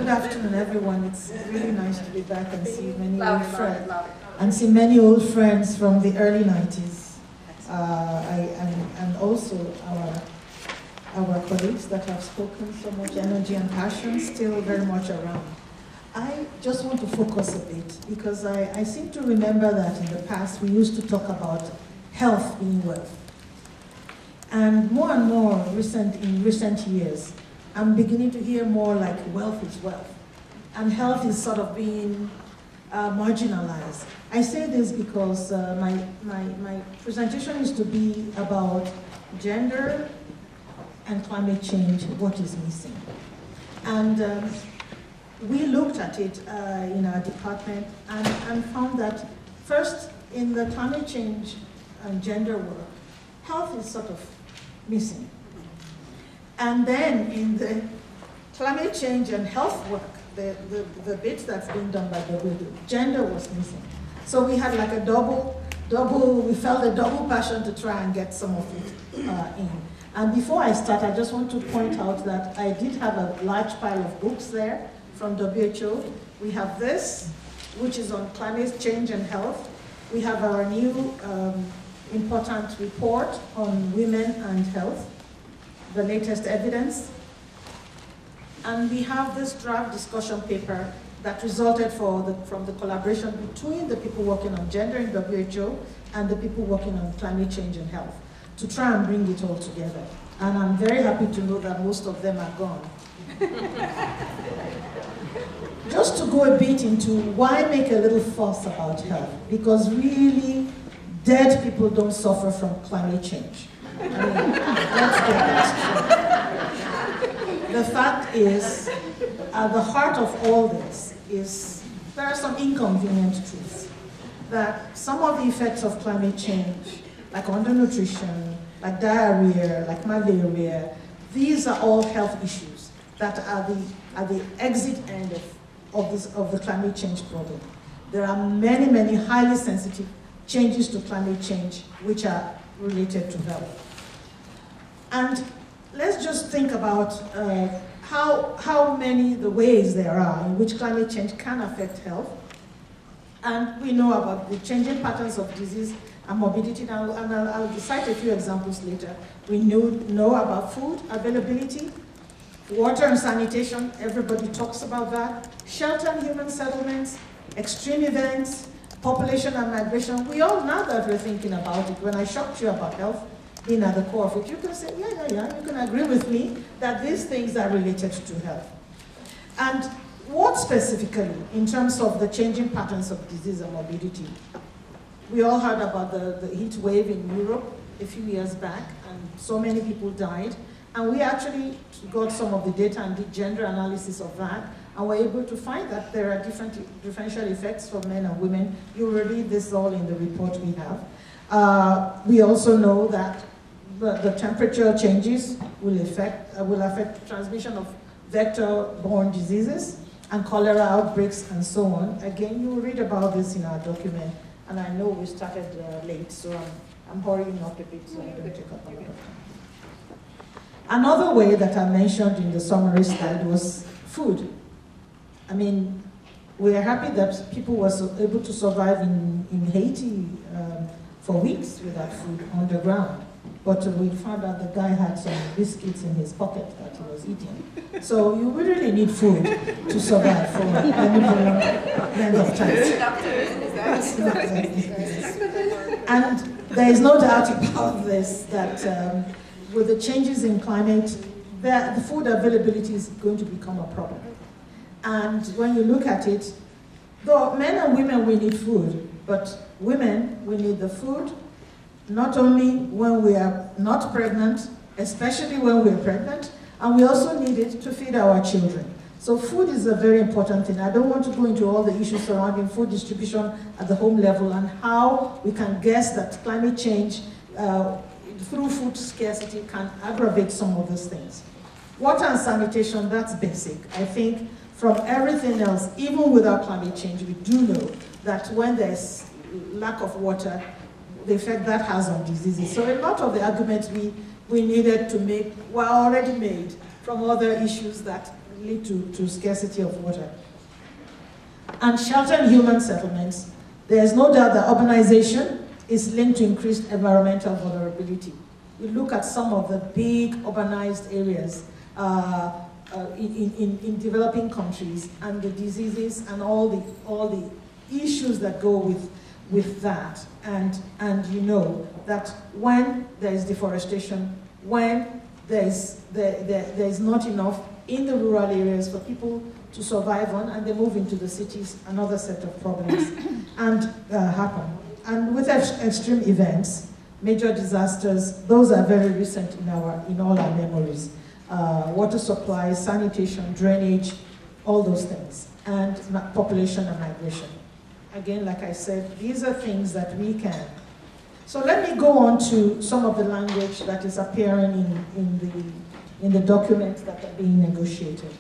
good afternoon, everyone. It's really nice to be back and see many old friends. And see many old friends from the early 90s. And also our colleagues that have spoken so much energy and passion still very much around. I just want to focus a bit because I seem to remember that in the past we used to talk about health being wealth. And more in recent years, I'm beginning to hear more like wealth is wealth. And health is sort of being marginalized. I say this because my presentation is to be about gender and climate change, what is missing. And we looked at it in our department and found that first, in the climate change and gender work, health is sort of missing. And then in the climate change and health work, the bit that's being done by WHO, gender was missing. So we had like we felt a double passion to try and get some of it in. And before I start, I just want to point out that I did have a large pile of books there from WHO. We have this, which is on climate change and health. We have our new important report on women and health, the latest evidence. And we have this draft discussion paper that resulted from the collaboration between the people working on gender in WHO and the people working on climate change and health to try and bring it all together. And I'm very happy to know that most of them are gone. Just to go a bit into why make a little fuss about health, because really dead people don't suffer from climate change. I mean, let's get that straight. The fact is, at the heart of all this is there are some inconvenient truths. That some of the effects of climate change, like undernutrition, like diarrhea, like malaria, these are all health issues that are the exit end of the climate change problem. There are many, many highly sensitive changes to climate change which are related to health. And let's just think about how many the ways there are in which climate change can affect health. And we know about the changing patterns of disease and morbidity, and I'll cite a few examples later. We know about food availability, water and sanitation, everybody talks about that, shelter and human settlements, extreme events, population and migration. We all, now that we're thinking about it, when I shocked you about health being at the core of it, you can say, yeah, you can agree with me that these things are related to health. And what specifically, in terms of the changing patterns of disease and morbidity? We all heard about the heat wave in Europe a few years back, and so many people died. And we actually got some of the data and did gender analysis of that, and were able to find that there are differential effects for men and women. You will read this all in the report we have. We also know that the temperature changes will affect transmission of vector-borne diseases and cholera outbreaks and so on. Again, you will read about this in our document, and I know we started late, so I'm hurrying up a bit so I don't take up a lot of time. Another way that I mentioned in the summary slide was food. I mean, we are happy that people were able to survive in Haiti for weeks without food on the ground. But we found out the guy had some biscuits in his pocket that he was eating. So you really need food to survive for any length of time. And there is no doubt about this, that with the changes in climate, the food availability is going to become a problem. And when you look at it, though men and women, we need food, but women, we need the food, not only when we are not pregnant, especially when we're pregnant, and we also need it to feed our children. So food is a very important thing. I don't want to go into all the issues surrounding food distribution at the home level and how we can guess that climate change through food scarcity can aggravate some of those things. Water and sanitation, that's basic. I think from everything else, even without climate change, we do know that when there's lack of water, the effect that has on diseases. So a lot of the arguments we needed to make were already made from other issues that lead to scarcity of water. And shelter and human settlements, there is no doubt that urbanization is linked to increased environmental vulnerability. You look at some of the big urbanized areas in developing countries, and the diseases and all the issues that go with that. And you know that when there is deforestation, when there is not enough in the rural areas for people to survive on, and they move into the cities, another set of problems and happen. And with extreme events, major disasters, those are very recent in all our memories. Water supply, sanitation, drainage, all those things, and population and migration. Again, like I said, these are things that we can. So let me go on to some of the language that is appearing in the documents that are being negotiated.